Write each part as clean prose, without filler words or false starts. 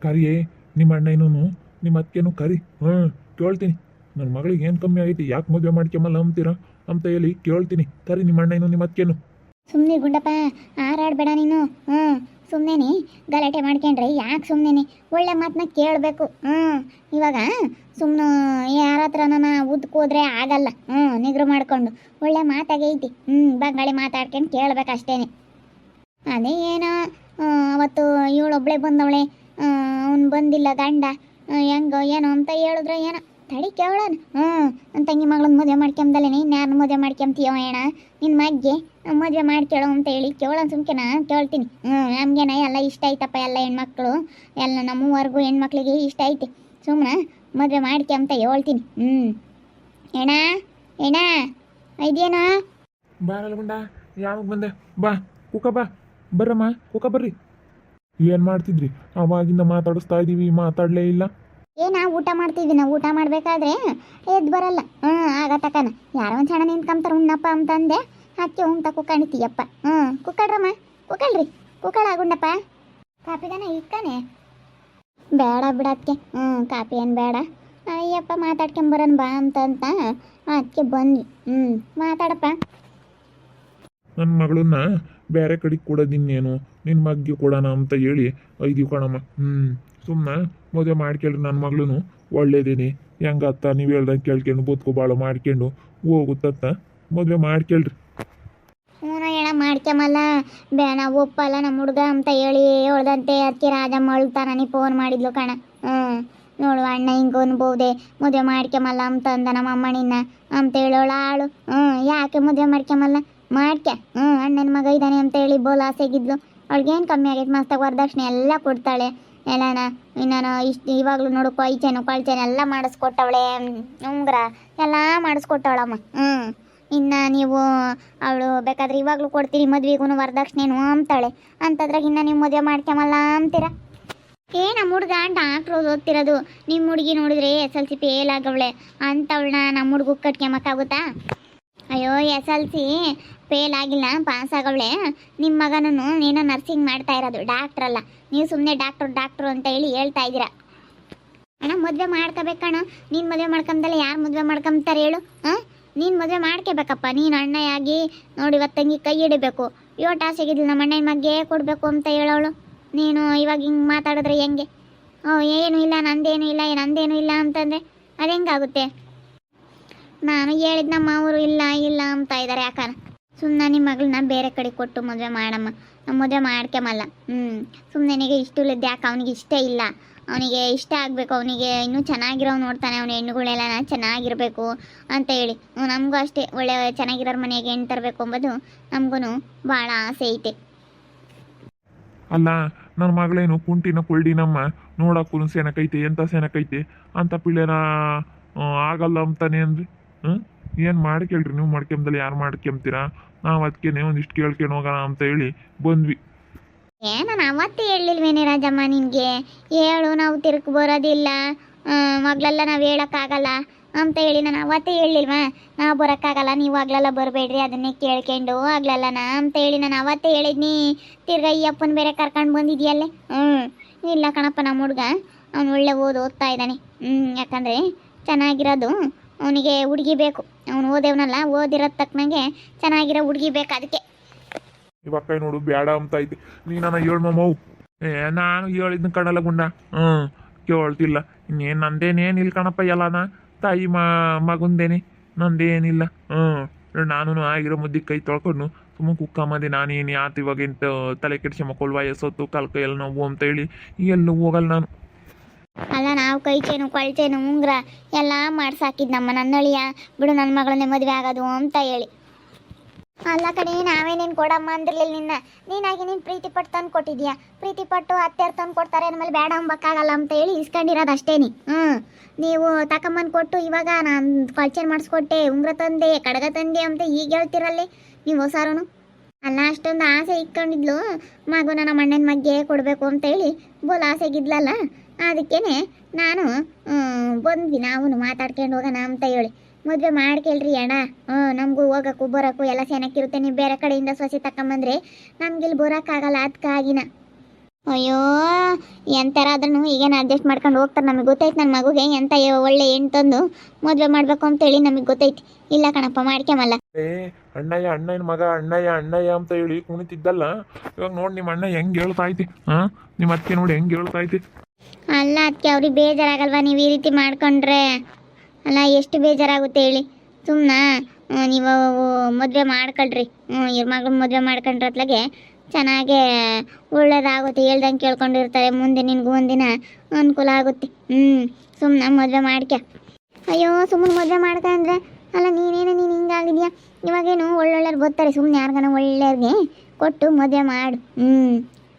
ಕರಿಯೇ ನಿಮ್ಮ ಅಣ್ಣನೂ ನಿಮ್ಮ ಅತ್ತೆನೂ ಕರಿ. ಕೇಳ್ತೀನಿ ನನ್ನ ಮಗಳಿಗೆ ಏನು ಕಮ್ಮಿ ಆಗೈತಿ, ಯಾಕೆ ಮದುವೆ ಮಾಡ್ಕೊಂಬಲ್ಲ ಅಂತೀರಾ ಅಂತ ಹೇಳಿ ಕೇಳ್ತೀನಿ. ಕರಿ ನಿಮ್ಮ ಅಣ್ಣನೂ ನಿಮ್ಮ ಅತ್ತೆನೂ. ಸುಮ್ಮನೆ ಗುಂಡಪ್ಪ, ಹಾರಾಡಬೇಡ ನೀನು. ಸುಮ್ಮನೆ ಗಲಾಟೆ ಮಾಡ್ಕೊಂಡ್ರೆ ಯಾಕೆ ಸುಮ್ಮನೆ ಒಳ್ಳೆ ಮಾತನ್ನ ಕೇಳಬೇಕು. ಇವಾಗ ಸುಮ್ಮನೆ ಯಾರ ಹತ್ರನ ಉದ್ಕೋದ್ರೆ ಆಗಲ್ಲ. ನಿಗ್ರು ಮಾಡ್ಕೊಂಡು ಒಳ್ಳೆ ಮಾತಾಗೈತಿ. ಬಂಗಾಳಿ ಮಾತಾಡ್ಕೊಂಡು ಕೇಳ್ಬೇಕಷ್ಟೇನೆ. ಅದೇ ಏನೋ ಅವತ್ತು ಇವಳೊಬ್ಳೆ ಬಂದವಳೆ, ಅವ್ನು ಬಂದಿಲ್ಲ ಗಂಡ, ಹೆಂಗೋ ಏನೋ ಅಂತ ಹೇಳಿದ್ರೆ ಏನೋ ತಡಿ ಕೇಳೋಣ. ನನ್ನ ತಂಗಿ ಮಗಳನ್ನ ಮದುವೆ ಮಾಡ್ಕೊಂಬದಲ್ಲೇನೆ ಇನ್ಯಾರನ್ನ ಮದುವೆ ಮಾಡ್ಕೊಂತೀಯೋ ಏಣ ನಿನ್ನ ಮಗ್ಗೆ ಮದುವೆ ಮಾಡ್ಕೇಳೋ ಅಂತ ಹೇಳಿ ಕೇಳೋಣ. ಸುಮ್ಕೆನಾ ಕೇಳ್ತೀನಿ. ನಮಗೇನ ಎಲ್ಲ ಇಷ್ಟ ಐತಪ್ಪ, ಎಲ್ಲ ಹೆಣ್ಮಕ್ಳು ಎಲ್ಲ ನಮ್ಮವರೆಗೂ ಹೆಣ್ಮಕ್ಳಿಗೆ ಇಷ್ಟ ಐತಿ. ಸುಮ್ಮನೆ ಮದುವೆ ಮಾಡ್ಕೊಂತ ಹೇಳ್ತೀನಿ. ಏಣ ಏಣ ಇದೆಯೇನೋ ಬಾರಲ್ಲ ಗುಂಡ, ಯಾವಾಗ ಬಂದೆ? ಬಾ ಕುಕ, ಬಾ ಬರ್ರಮ್ಮ ಕುಕ ಬರ್ರಿ. ಏನು ಮಾಡ್ತಿದ್ರಿ? ಅವಾಗಿಂದ ಮಾತಾಡಿಸ್ತಾ ಇದ್ದೀವಿ, ಮಾತಾಡಲೇ ಇಲ್ಲ. ಊಟ ಮಾಡ್ತಿದ್ವಿ. ನಾವು ಊಟ ಮಾಡಬೇಕಾದ್ರೆ ಎದ್ದು ಬರಲ್ಲ. ಆಗ ತಕನ ಯಾರೋ ಒಂದು ಸಣ್ಣ ನಿಂತ್ಕೊಂತಾರೆ ಉಣ್ಣಪ್ಪ ಅಂತಂದೆ. ಹಚ್ಚಿ ಉಂಟ ಕುಕ್ಕಣಿತೀಯಪ್ಪ. ಕುಕ್ಕಳ್ರಮ್ಮ, ಕುಕ್ಕಳ್ರಿ, ಕುಕ್ಕಳಾಗುಂಡಪ್ಪ. ಕಾಪಿದಾನೆ ಇಕ್ಕಾನೆ ಬೇಡ ಬಿಡಕ್ಕೆ. ಕಾಪಿ ಏನು ಬೇಡ. ಅಯ್ಯಪ್ಪ ಮಾತಾಡ್ಕೊಂಬರೋಣ ಬಾ ಅಂತ ಅದಕ್ಕೆ ಬಂದ್ವಿ. ಮಾತಾಡಪ್ಪ. ನನ್ನ ಮಗಳನ್ನ ಬೇರೆ ಕಡೆಗೆ ಕೊಡೋದಿನ್ನೇನು, ನಿನ್ನ ಮಗ್ಗೆ ಕೊಡೋಣ ಅಂತ ಹೇಳಿ ಐದೀವಿ ಕಣಮ್ಮ. ಸುಮ್ಮನೆ ಮದುವೆ ಮಾಡ್ಕೇಳ್ರಿ. ನನ್ನ ಮಗಳೂ ಒಳ್ಳೇದೇನೆ, ಹೆಂಗತ್ತ ನೀವು ಹೇಳ್ದಂಗೆ ಕೇಳ್ಕೊಂಡು ಬದುಕು ಬಾಳು ಮಾಡ್ಕೊಂಡು ಹೋಗುತ್ತತ್ತ ಮದುವೆ ಮಾಡ್ಕೇಳ್ರಿ. ಹೇಳ ಮಾಡ್ಕೊಂಬಲ್ಲ ಬೇಡ ಒಪ್ಪಲ್ಲ ನಮ್ಮ ಹುಡುಗ ಅಂತ ಹೇಳಿ ಹೇಳ್ದಂತೆ ಅದಕ್ಕೆ ರಾಜಮ್ಮ ಅಳ್ತಾ ನನಗೆ ಫೋನ್ ಮಾಡಿದ್ಲು ಕಣ. ನೋಡು ಅಣ್ಣ ಹಿಂಗೆ ಅನ್ಬೋದೆ ಮದುವೆ ಮಾಡ್ಕೊಂಬಲ್ಲ ಅಂತ ಅಂದ ನಮ್ಮ ಅಮ್ಮನಿನ್ನ ಅಂತ ಹೇಳೋಳ ಆಳು. ಯಾಕೆ ಮದುವೆ ಮಾಡ್ಕೊಂಬಲ್ಲ ಮಾಡ್ಕೆ. ಅಣ್ಣನ ಮಗ ಇದ್ದಾನೆ ಅಂತ ಹೇಳಿ ಬೋಲ್ ಆಸೆಗಿದ್ಲು. ಅವಳಿಗೇನು ಕಮ್ಮಿ ಆಗೈತೆ, ಮಸ್ತಾಗ ವರದಕ್ಷಿಣೆ ಎಲ್ಲ ಕೊಡ್ತಾಳೆ ಎಲ್ಲನ. ನಾನು ಇವಾಗಲೂ ನೋಡು ಕೊಯ್ಚೇನು ಕೊಳ್ಚೇನು ಎಲ್ಲ ಮಾಡಿಸ್ಕೊಟ್ಟವಳೆ, ಉಂಗುರ ಎಲ್ಲ ಮಾಡಿಸ್ಕೊಟ್ಟವಳಮ್ಮ. ಇನ್ನು ನೀವು ಅವಳು ಬೇಕಾದ್ರೆ ಇವಾಗಲೂ ಕೊಡ್ತೀರಿ ಮದುವೆಗೂ ವರದಕ್ಷಿಣೆನು ಅಂತಾಳೆ. ಅಂತದ್ರಾಗ ಇನ್ನು ನೀವು ಮದುವೆ ಮಾಡ್ಕೊಂಬಲ್ಲ ಅಂತೀರ. ನಮ್ಮ ಹುಡುಗ ಡಾಕ್ಟ್ರು ಓದ್ತಿರೋದು, ನಿಮ್ಮ ಹುಡುಗಿ ನೋಡಿದ್ರೆ SLC ಫೇಲ್ ಆಗವಳೆ ಅಂತವಳನ್ನ ನಮ್ಮ ಹುಡುಗ ಕಟ್ಕೊಂಬಕ್ಕಾಗುತ್ತಾ? ಅಯ್ಯೋ SLC ಫೇಲ್ ಆಗಿಲ್ಲ, ಪಾಸ್ ಆಗವಳೆ. ನಿಮ್ಮ ಮಗನೂ ನೀನು ನರ್ಸಿಂಗ್ ಮಾಡ್ತಾ ಇರೋದು, ಡಾಕ್ಟ್ರಲ್ಲ. ನೀವು ಸುಮ್ಮನೆ ಡಾಕ್ಟ್ರು ಅಂತ ಹೇಳಿ ಹೇಳ್ತಾ ಇದ್ದೀರಾ. ಅಣ್ಣ ಮದುವೆ ಮಾಡ್ಕೋಬೇಕಣ್ಣ. ನೀನು ಮದುವೆ ಮಾಡ್ಕೊಂಬದಲ್ಲ ಯಾರು ಮದುವೆ ಮಾಡ್ಕೊಂತಾರೆ ಹೇಳು? ನೀನು ಮದುವೆ ಮಾಡ್ಕೋಬೇಕಪ್ಪ. ನೀನು ಅಣ್ಣಯಾಗಿ ನೋಡಿ ಇವತ್ತಂಗಿ ಕೈ ಹಿಡಿಬೇಕು. ಯೋಟ ಆಸೆಗಿದ್ಲು ನಮ್ಮ ಅಣ್ಣನ ಮಗ್ಗೆ ಕೊಡಬೇಕು ಅಂತ ಹೇಳೋಳು. ನೀನು ಇವಾಗ ಹಿಂಗೆ ಮಾತಾಡಿದ್ರೆ ಹೆಂಗೆ? ಏನೂ ಇಲ್ಲ, ನಂದೇನೂ ಇಲ್ಲ ಅಂತಂದರೆ ಅದು ಹೆಂಗಾಗುತ್ತೆ? ನಾನು ಹೇಳಿದ ನಮ್ಮ ಅವರು ಇಲ್ಲ ಅಂತ ಇದ್ದಾರೆ. ಯಾಕನ ಸುಮ್ಮನೆ ನಿಮ್ಮ ಮಗಳನ್ನ ಬೇರೆ ಕಡೆ ಕೊಟ್ಟು ಮದುವೆ ಮಾಡಮ್ಮ. ಮದುವೆ ಮಾಡ್ಕೊಂಬಲ್ಲ. ಸುಮ್ಮನೆನಿಗೆ ಇಷ್ಟುಲಿದ್ದು ಯಾಕೆ? ಅವನಿಗೆ ಇಷ್ಟ ಇಲ್ಲ, ಅವನಿಗೆ ಇಷ್ಟ ಆಗಬೇಕು, ಅವನಿಗೆ ಇನ್ನೂ ಚೆನ್ನಾಗಿರೋ ನೋಡ್ತಾನೆ. ಅವನ ಹೆಣ್ಣುಗಳೆಲ್ಲ ಚೆನ್ನಾಗಿರಬೇಕು ಅಂತ ಹೇಳಿ. ನಮಗೂ ಅಷ್ಟೇ ಒಳ್ಳೆ ಚೆನ್ನಾಗಿರೋರ ಮನೆಗೆ ಹೆಣ್ಣು ತರಬೇಕು ಅಂಬೋದು ನಮಗೂ ಭಾಳ ಆಸೆ ಐತೆ. ಅಲ್ಲ ನನ್ನ ಮಗಳೇನು ಕುಂಟಿನ ಕುಳ್ಳಿನಮ್ಮ, ನೋಡಕ್ಕೂ ಸೆನಕೈತೆ, ಎಂಥ ಸೆನಕೈತೆ ಅಂತ ಪಿಳ್ಳೆನ ಆಗಲ್ಲ ಅಂತಾನೆ ಅಂದ್ರಿ. ಏನು ಮಾಡ್ಕೇಳ್ರಿ ನೀವು ಮಾಡ್ಕೊಂಬದಲ್ಲಿ ಯಾರು ಮಾಡ್ಕೊಂತೀರಾ? ನಾವು ಅದಕ್ಕೆ ಒಂದಿಷ್ಟು ಕೇಳ್ಕೊಂಡು ಹೋಗೋಣ ಅಂತ ಹೇಳಿ ಬಂದ್ವಿ. ನಾನು ಅವತ್ತೇ ಹೇಳಿಲ್ವೇನೆ ರಾಜಮ್ಮ ನಿನಗೆ? ಹೇಳು, ನಾವು ತಿರುಗಿ ಬರೋದಿಲ್ಲ, ಮಗಳೆಲ್ಲ ನಾವು ಹೇಳೋಕ್ಕಾಗಲ್ಲ ಅಂತ ಹೇಳಿ ನಾನು ಅವತ್ತೇ ಹೇಳಿಲ್ವಾ? ನಾವು ಬರೋಕ್ಕಾಗಲ್ಲ, ನೀವು ಆಗ್ಲೆಲ್ಲ ಬರಬೇಡ್ರಿ, ಅದನ್ನೇ ಕೇಳ್ಕೊಂಡು ಆಗ್ಲಲ್ಲನ ಅಂತ ಹೇಳಿ ನಾನು ಅವತ್ತೇ ಹೇಳಿದ್ನಿ. ತಿರ್ಗಾ ಈ ಅಪ್ಪನ ಬೇರೆ ಕರ್ಕೊಂಡು ಬಂದಿದ್ಯಲ್ಲೇ. ಇಲ್ಲ ಕಣಪ್ಪ, ನಮ್ಮ ಹುಡುಗ ಅವ್ನು ಒಳ್ಳೆ ಓದ್ತಾ ಇದ್ದಾನೆ. ಯಾಕಂದರೆ ಚೆನ್ನಾಗಿರೋದು ಅವನಿಗೆ ಹುಡುಗಿ ಬೇಕು. ಅವನು ಓದೇವನಲ್ಲ, ಓದಿರೋದು ತಕ್ಕನಂಗೆ ಚೆನ್ನಾಗಿರೋ ಹುಡುಗಿ ಬೇಕು. ಅದಕ್ಕೆ ಇವಾಗ ನೋಡು ಬೇಡ ಅಂತ ಐತಿ. ನೀನ ಹೇಳ್ಮವು ನಾನು ಹೇಳಿದ್ನ ಕಣಲ್ಲ ಗುಂಡ. ಕೇಳ್ತಿಲ್ಲ. ಇನ್ನೇನು ನಂದೇನೇನಿಲ್ಲ ಕಣಪ್ಪ, ಎಲ್ಲನ ತಾಯಿ ಮಗುಂದೇನೆ, ನಂದೇನಿಲ್ಲ. ನಾನು ಆಗಿರೋ ಮುದ್ದೆ ಕೈ ತೊಳ್ಕೊಂಡು ಸುಮ್ಮ ಕುಕ್ಕಮ್ಮದೆ. ನಾನೇನು ಯಾತು ಇವಾಗ ಎಂತ ತಲೆ ಕೆಡಿಸಿ ಮಕ್ಕಳು ವಯಸ್ಸೊತ್ತು ಕಲ್ಕ ಎಲ್ಲ ನೋವು ಅಂತ ಹೇಳಿ ಎಲ್ಲೂ ಹೋಗಲ್ಲ ನಾನು. ಅಲ್ಲ, ನಾವು ಕೈ ಚೇನು ಕೊಳ್ಚೇನು ಉಂಗ್ರ ಎಲ್ಲ ಮಾಡ್ಸಾಕಿದ್ ನಮ್ಮ ನನ್ನಳಿಯ ಬಿಡು, ನನ್ನ ಮಗಳನ್ನೇ ಮದುವೆ ಆಗೋದು ಅಂತ ಹೇಳಿ. ಅಲ್ಲ ಕಡೆ, ನಾವೇನೇನು ಕೊಡಮ್ಮ ಅಂದಿರ್ಲಿಲ್ಲ ನಿನ್ನ. ನೀನಾಗಿ ನೀನು ಪ್ರೀತಿ ಪಟ್ಟು ತಂದು ಕೊಟ್ಟಿದ್ಯಾ. ಪ್ರೀತಿ ಪಟ್ಟು ಅತ್ತೆಯರು ತಂದು ಕೊಡ್ತಾರೆ ಅಂದಮೇಲೆ ಬೇಡ ಅಂಬಕ್ಕಾಗಲ್ಲ ಅಂತ ಹೇಳಿ ಇಸ್ಕೊಂಡಿರೋದು ಅಷ್ಟೇನಿ. ನೀವು ತಕೊಂಬಂದು ಕೊಟ್ಟು ಇವಾಗ ನಾನು ಕಳ್ಚೇನು ಮಾಡಿಸ್ಕೊಟ್ಟೆ, ಉಂಗ್ರ ತಂದೆ, ಕಡಗ ತಂದೆ ಅಂತ ಈಗ ಹೇಳ್ತಿರಲ್ಲಿ ನೀವು ಹೊಸಾರನು. ಅಲ್ಲ, ಅಷ್ಟೊಂದು ಆಸೆ ಇಟ್ಕೊಂಡಿದ್ಲು ಮಗುನ ನಮ್ಮ ಅಣ್ಣನ ಮಗ್ಗೆ ಕೊಡಬೇಕು ಅಂತ ಹೇಳಿ ಬೋಲ್ ಆಸೆಗಿದ್ಲಲ್ಲ. ಅದಕ್ಕೇನೆ ನಾನು ಬಂದ್ವಿ, ನಾವು ಮಾತಾಡ್ಕೊಂಡು ಹೋಗೋಣ ಅಂತ ಹೇಳಿ. ಮದುವೆ ಮಾಡ್ಕೇಳ್ರಿ ಅಣ್ಣ. ನಮಗೂ ಹೋಗೋಕ್ಕೂ ಬರೋಕ್ಕೂ ಎಲ್ಲ ಚೆನ್ನಾಗಿರುತ್ತೆ. ನೀವು ಬೇರೆ ಕಡೆಯಿಂದ ಸೊಸೆ ತಕೊಂಬಂದ್ರೆ ನಮ್ಗಿಲ್ಲಿ ಬರೋಕ್ಕಾಗಲ್ಲ. ಅದಕ್ಕಾಗಿನ ಅಯ್ಯೋ ಎಂಥರಾದ್ರೂ ಈಗೇನು ಅಡ್ಜಸ್ಟ್ ಮಾಡ್ಕೊಂಡು ಹೋಗ್ತಾರೆ. ನಮಗೆ ಗೊತ್ತೈತೆ ನನ್ನ ಮಗುಗೆ ಎಂಥ ಒಳ್ಳೆ ಹೆಣ್ಣು ತಂದು ಮದುವೆ ಮಾಡಬೇಕು ಅಂತೇಳಿ ನಮಗೆ ಗೊತ್ತೈತಿ. ಇಲ್ಲ ಕಣಪ್ಪ ಮಾಡ್ಕೊಂಬಲ್ಲ. ಏ ಅಣ್ಣಯ್ಯ ಅಣ್ಣಯ್ಯನ ಮಗ ಅಣ್ಣಯ್ಯ ಅಣ್ಣಯ್ಯ ಅಂತ ಹೇಳಿ ಕುಣಿತಿದ್ದಲ್ಲ, ಇವಾಗ ನೋಡಿ ನಿಮ್ಮ ಅಣ್ಣ ಹೆಂಗೆ ಹೇಳ್ತಾ ಐತಿ. ಹಾಂ, ನಿಮ್ಮ ಅತ್ತಿಗೆ ನೋಡಿ ಹೆಂಗೆ ಹೇಳ್ತಾ ಐತಿ. ಅಲ್ಲ ಅದಕ್ಕೆ ಅವ್ರಿಗೆ ಬೇಜಾರಾಗಲ್ವಾ ನೀವು ಈ ರೀತಿ ಮಾಡ್ಕೊಂಡ್ರೆ? ಅಲ್ಲ ಎಷ್ಟು ಬೇಜಾರಾಗುತ್ತೆ ಹೇಳಿ. ಸುಮ್ಮನೆ ನೀವು ಮದುವೆ ಮಾಡ್ಕೊಳ್ರಿ. ಇವ್ರ ಮಗಳು ಮದುವೆ ಮಾಡ್ಕೊಂಡ್ರೆ ಅತ್ಲಾಗೆ ಚೆನ್ನಾಗೇ ಒಳ್ಳೇದಾಗುತ್ತೆ. ಹೇಳ್ದಂಗೆ ಕೇಳ್ಕೊಂಡಿರ್ತಾರೆ. ಮುಂದೆ ನಿನಗೂ ಒಂದಿನ ಅನುಕೂಲ ಆಗುತ್ತೆ. ಸುಮ್ಮನೆ ಮದುವೆ ಮಾಡ್ಕ. ಅಯ್ಯೋ ಸುಮ್ಮನೆ ಮದುವೆ ಮಾಡ್ಕೊಂಡ್ರೆ ಅಲ್ಲ ನೀನು ಹಿಂಗಾಗಿದ್ಯಾ? ಇವಾಗೇನು ಒಳ್ಳೊಳ್ಳೆಯವ್ರು ಬರ್ತಾರೆ. ಸುಮ್ಮನೆ ಯಾರಿಗಾನ ಒಳ್ಳೆಯವ್ರಿಗೆ ಕೊಟ್ಟು ಮದುವೆ ಮಾಡು.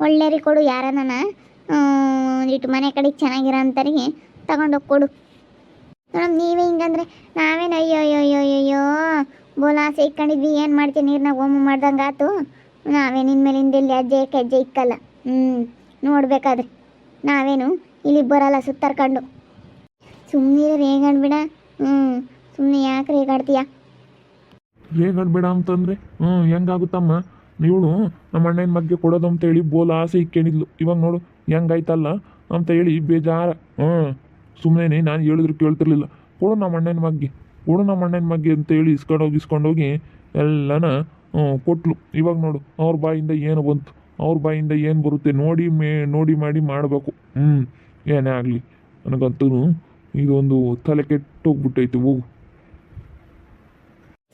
ಒಳ್ಳೆಯವ್ರಿಗೆ ಕೊಡು. ಯಾರನ್ನ ಒಂದಿಟ್ಟು ಮನೆ ಕಡೆಗೆ ಚೆನ್ನಾಗಿರೋ ಅಂಥವ್ರಿಗೆ ತಗೊಂಡೋಗಿ ಕೊಡು. ಮೇಡಮ್ ನೀವೇ ಹಿಂಗಂದ್ರೆ ನಾವೇನು ಅಯ್ಯೋ ಅಯ್ಯೋ ಅಯ್ಯೋ ಅಯ್ಯೋ ಬೋಲಾಸೆ ಇಕ್ಕೊಂಡಿದ್ವಿ. ಏನು ಮಾಡ್ತೀವಿ, ನೀರ್ನಾಗ ಹೋಮ ಮಾಡ್ದಂಗೆ ಆತು. ನಾವೇ ನಿನ್ನ ಮೇಲಿಂದ ಇಲ್ಲಿ ಹೆಜ್ಜೆ ಇಕ್ಕಲ್ಲ. ನೋಡ್ಬೇಕಾದ್ರೆ ನಾವೇನು ಇಲ್ಲಿ ಬರಲ್ಲ ಸುತ್ತರ್ಕೊಂಡು. ಸುಮ್ಮನೆ ರೇಗಾಡ್ಬೇಡ. ಸುಮ್ಮನೆ ಯಾಕೆ ರೇಗಾಡ್ತೀಯ? ರೇಗಾಡ್ಬೇಡ ಅಂತಂದ್ರೆ ಹೆಂಗಾಗುತ್ತಮ್ಮ? ಇವಳು ನಮ್ಮ ಅಣ್ಣನ ಬಗ್ಗೆ ಕೊಡೋದು ಅಂತ ಹೇಳಿ ಬೋಲ್ ಆಸೆ ಇಕ್ಕೇನಿದ್ಲು. ಇವಾಗ ನೋಡು ಹೆಂಗಾಯ್ತಲ್ಲ ಅಂತ ಹೇಳಿ ಬೇಜಾರ. ಸುಮ್ಮನೆ ನಾನು ಹೇಳಿದ್ರು ಕೇಳ್ತಿರ್ಲಿಲ್ಲ. ಕೊಡು ನಮ್ಮ ಅಣ್ಣನ ಬಗ್ಗೆ ಅಂತ ಹೇಳಿ ಇಸ್ಕೊಂಡೋಗಿ ಎಲ್ಲನ ಕೊಟ್ಲು. ಇವಾಗ ನೋಡು ಅವ್ರ ಬಾಯಿಂದ ಏನು ಬಂತು, ಅವ್ರ ಬಾಯಿಂದ ಏನು ಬರುತ್ತೆ ನೋಡಿ ಮಾಡಿ ಮಾಡಬೇಕು. ಏನೇ ಆಗಲಿ ನನಗಂತೂ ಇದೊಂದು ತಲೆ ಕೆಟ್ಟೋಗ್ಬಿಟ್ಟೈತೆ. ಹೋಗು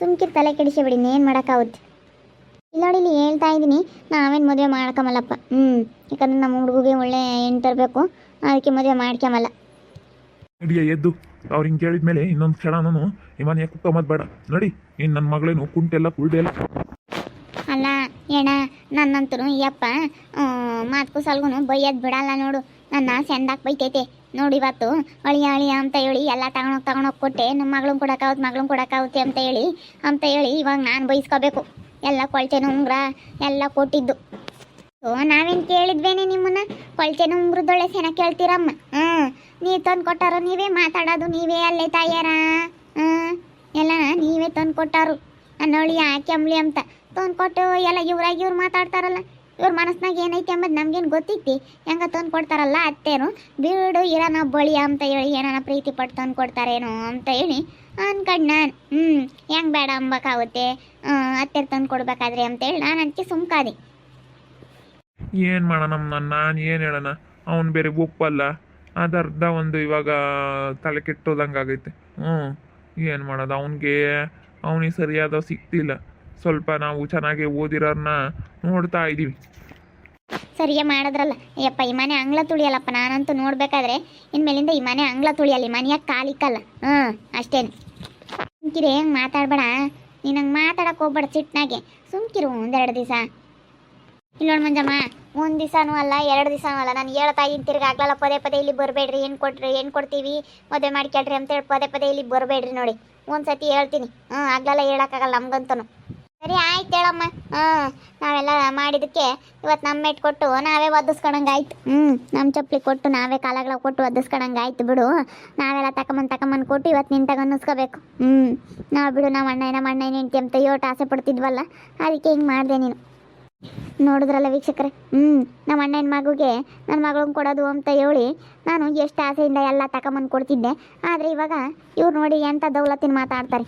ಸುಮ್ಕಿರ್ ತಲೆ ಕೆಡಿಸಿಬಿಡಿ. ಏನು ಮಾಡೋಕ್ಕಾಗುತ್ತೆ? ಇಲ್ಲ ನೋಡಿ, ಇಲ್ಲಿ ಹೇಳ್ತಾ ಇದ್ದೀನಿ, ನಾವೇನು ಮದುವೆ ಮಾಡ್ಕೊಂಬಲ್ಲಪ್ಪ. ಯಾಕಂದ್ರೆ ನಮ್ಮ ಹುಡುಗಿಗೆ ಒಳ್ಳೆ ಹೆಣ್ಣು ತರಬೇಕು. ಅದಕ್ಕೆ ಮದುವೆ ಮಾಡ್ಕೊಂಬಲ್ಲ. ನಡಿಯ ಎದ್ದು. ಅವ್ರು ಹಿಂಗೆ ಕೇಳಿದ್ಮೇಲೆ ಇನ್ನೊಂದು ಕ್ಷಣ ನಾನು ಇಮಾನ ಯಾಕೆ ಕುಕ್ಕಮ್ಮದು ಬೇಡ. ನಡಿ, ಇನ್ನು ನನ್ನ ಮಗಳೇನು ಕುಂಟೆಲ್ಲ ಕುಳ್ಳೆಲ್ಲ. ಅಲ್ಲ ಏಣ, ನನ್ನಂತೂ ಯಪ್ಪ ಮಾತ್ಕು ಸಲ್ಗೂ ಬೈಯೋದು ಬಿಡಲ್ಲ ನೋಡು. ನನ್ನ ಸೆಂದಾಕ್ ಬೈತೈತೆ ನೋಡಿ. ಇವತ್ತು ಅಳಿಯ ಅಂತ ಹೇಳಿ ಎಲ್ಲ ತಗೊಂಡೋಗಿ ಕೊಟ್ಟೆ. ನಮ್ಮ ಮಗಳನ್ನ ಕೊಡೋಕ್ಕಾಗುತ್ತೆ ಅಂತ ಹೇಳಿ ಇವಾಗ ನಾನು ಬೈಸ್ಕೋಬೇಕು. ಎಲ್ಲ ಕೊಳ್ಚೆನ ಉಂಗ್ರ ಎಲ್ಲ ಕೊಟ್ಟಿದ್ದು. ನಾವೇನು ಕೇಳಿದ್ವೇನೆ ನಿಮ್ಮನ್ನ? ಕೊಳ್ಚೆನ ಉಂಗ್ರದೊಳ್ಳೆ ಸೆನ ಕೇಳ್ತೀರಮ್ಮ. ನೀವು ತಂದು ಕೊಟ್ಟಾರೋ? ನೀವೇ ಮಾತಾಡೋದು, ನೀವೇ ಅಲ್ಲೇ ತಾಯಾರ. ಎಲ್ಲ ನೀವೇ ತಂದು ಕೊಟ್ಟಾರು. ಅನ್ನೋಳಿ ಕೆಮ್ಲಿ ಅಂತ ತಂದು ಕೊಟ್ಟು ಎಲ್ಲ ಇವ್ರು ಮಾತಾಡ್ತಾರಲ್ಲ. ಇವ್ರ ಮನಸ್ನಾಗ ಏನೈತೆ ಎಂಬುದು ನಮ್ಗೇನು ಗೊತ್ತೈತಿ? ಹೆಂಗ ತಂದು ಕೊಡ್ತಾರಲ್ಲ ಅತ್ತೇನು ಬೀಡು ಇರೋನ ಬಳಿ ಅಂತ ಹೇಳಿ ಏನಾನ ಪ್ರೀತಿ ಪಟ್ಟು ತಂದು ಕೊಡ್ತಾರೇನೋ ಅಂತ ಹೇಳಿ ಅನ್ಕಂಡು ನಾನು ಹೆಂಗೆ ಬೇಡ ಅಂಬಕಾಗುತ್ತೆ ಅತ್ತೆ ತಂದು ಕೊಡ್ಬೇಕಾದ್ರೆ ಅಂತೇಳಿ ನಾನು ಅದಕ್ಕೆ ಸುಮ್ಕಾದೆ. ಏನು ಮಾಡೋಣ ನಾನು ಏನು ಹೇಳೋಣ? ಅವನು ಬೇರೆ ಒಪ್ಪಲ್ಲ. ಅದರ್ಧ ಒಂದು ಇವಾಗ ತಲೆ ಕೆಟ್ಟೋದಂಗೆ ಆಗೈತೆ. ಏನು ಮಾಡೋದು? ಅವನಿಗೆ ಸರಿಯಾದ ಸಿಗ್ತಿಲ್ಲ. ಸ್ವಲ್ಪ ನಾವು ಚೆನ್ನಾಗಿ ಓದಿರೋರನ್ನ ನೋಡ್ತಾ ಇದ್ದೀವಿ. ಸರಿಯೇ ಮಾಡಿದ್ರಲ್ಲ. ಯಪ್ಪ ಈ ಮನೆ ಅಂಗ್ಳ ತುಳಿಯಲ್ಲಪ್ಪ. ನಾನಂತೂ ನೋಡ್ಬೇಕಾದ್ರೆ ಇನ್ಮೇಲಿಂದ ಈ ಮನೆ ಅಂಗ್ಳ ತುಳಿಯಲ್ಲ, ಈ ಮನೆಯಾಗ ಕಾಲಿಕ್ಕಲ್ಲ. ಅಷ್ಟೇನೆ. ಸುಮ್ಕಿರಿ, ಹೆಂಗೆ ಮಾತಾಡ್ಬೇಡ ನೀನು. ಹಂಗೆ ಮಾತಾಡಕ್ಕೆ ಹೋಗ್ಬೇಡ ಸಿಟ್ನಾಗೆ. ಸುಮ್ಕಿರು ಒಂದೆರಡು ದಿವಸ. ಇಲ್ಲ ನೋಡಿ ಮಂಜಮ್ಮ, ಒಂದು ದಿವಸನೂ ಅಲ್ಲ 2 ದಿವಸನೂ ಅಲ್ಲ. ನಾನು ಹೇಳ್ತಾ ಇದ್ದೀನಿ ತಿರ್ಗಿ ಆಗ್ಲಲ್ಲ ಪದೇ ಇಲ್ಲಿ ಬರಬೇಡ್ರಿ. ಏನು ಕೊಡ್ತೀವಿ ಮದುವೆ ಮಾಡ್ಕೊಳ್ರಿ ಅಂತೇಳಿ ಪದೇ ಇಲ್ಲಿ ಬರಬೇಡ್ರಿ. ನೋಡಿ ಒಂದ್ಸತಿ ಹೇಳ್ತೀನಿ. ಆಗ್ಲಲ್ಲ ಹೇಳೋಕ್ಕಾಗಲ್ಲ ನಮ್ಗಂತೂ. ಸರಿ ಆಯ್ತು ಹೇಳಮ್ಮ. ನಾವೆಲ್ಲ ಮಾಡಿದ್ದಕ್ಕೆ ಇವತ್ತು ನಮ್ಮ ಮೆಟ್ಟು ಕೊಟ್ಟು ನಾವೇ ಒದಿಸ್ಕೊಳಂಗೆ ಆಯ್ತು. ನಮ್ಮ ಚಪ್ಪಲಿ ಕೊಟ್ಟು ನಾವೇ ಕಾಲಗಳ ಕೊಟ್ಟು ಒದಿಸ್ಕೊಳಂಗೆ ಆಯ್ತು ಬಿಡು. ನಾವೆಲ್ಲ ತಗೊಂಬಂದು ಕೊಟ್ಟು ಇವತ್ತು ನಿಂತಾಗ ಅನ್ನಿಸ್ಕೋಬೇಕು. ನಾವು ಬಿಡು, ನಮ್ಮ ಅಣ್ಣ ಹೆಂಡ್ತಿ ಅಂತ ಯೋಟ ಆಸೆ ಪಡ್ತಿದ್ವಲ್ಲ, ಅದಕ್ಕೆ ಹಿಂಗೆ ಮಾಡಿದೆ ನೀನು. ನೋಡಿದ್ರಲ್ಲ ವೀಕ್ಷಕರೇ. ನಮ್ಮ ಅಣ್ಣನ ಮಗುಗೆ ನನ್ನ ಮಗಳನ್ನ ಕೊಡೋದು ಅಂತ ಹೇಳಿ ನಾನು ಎಷ್ಟು ಆಸೆಯಿಂದ ಎಲ್ಲ ತಗೊಂಬಂದು ಕೊಡ್ತಿದ್ದೆ. ಆದರೆ ಇವಾಗ ಇವ್ರು ನೋಡಿ ಎಂಥ ದೌಲತ್ತಿನ ಮಾತಾಡ್ತಾರೆ.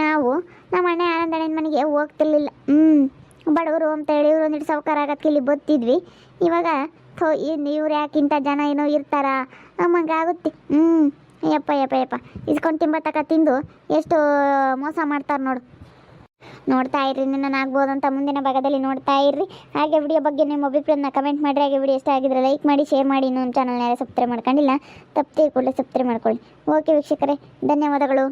ನಾವು ನಮ್ಮ ಅಣ್ಣ ಆನಂದಣ್ಣನ ಮನೆಗೆ ಹೋಗ್ತಿರ್ಲಿಲ್ಲ. ಬಡವರು ಅಂತ ಹೇಳಿ ಇವ್ರು ಒಂದಿಟ್ಟು ಸೌಕಾರ ಆಗೋದಕ್ಕೆ ಇಲ್ಲಿ ಬತ್ತಿದ್ವಿ. ಇವಾಗ ಇವ್ರು ಯಾಕಿಂತ ಜನ ಏನೋ ಇರ್ತಾರ ನಮಗಾಗುತ್ತೆ. ಯಪ್ಪ ಇಸ್ಕೊಂಡು ತಿಂದು ಎಷ್ಟು ಮೋಸ ಮಾಡ್ತಾರೆ ನೋಡು. ನೋಡ್ತಾ ಇರ್ರಿ, ನಿನ್ನ ಆಗ್ಬೋದಂತ ಮುಂದಿನ ಭಾಗದಲ್ಲಿ ನೋಡ್ತಾ ಇರ್ರಿ. ಹಾಗೆ ವಿಡಿಯೋ ಬಗ್ಗೆ ನಿಮ್ಮ ಅಭಿಪ್ರಾಯನ ಕಮೆಂಟ್ ಮಾಡಿರಿ. ಹಾಗೆ ವಿಡಿಯೋ ಇಷ್ಟ ಆಗಿದ್ರೆ ಲೈಕ್ ಮಾಡಿ, ಶೇರ್ ಮಾಡಿ. ಇನ್ನೊಂದು ಚಾನಲ್ನ ಸಬ್ಸ್ಕ್ರೈಬ್ ಮಾಡ್ಕೊಂಡಿಲ್ಲ, ತಪ್ಪದೆ ಕೂಡಲೇ ಸಬ್ಸ್ಕ್ರೈಬ್ ಮಾಡ್ಕೊಳ್ಳಿ. ಓಕೆ ವೀಕ್ಷಕರೇ, ಧನ್ಯವಾದಗಳು.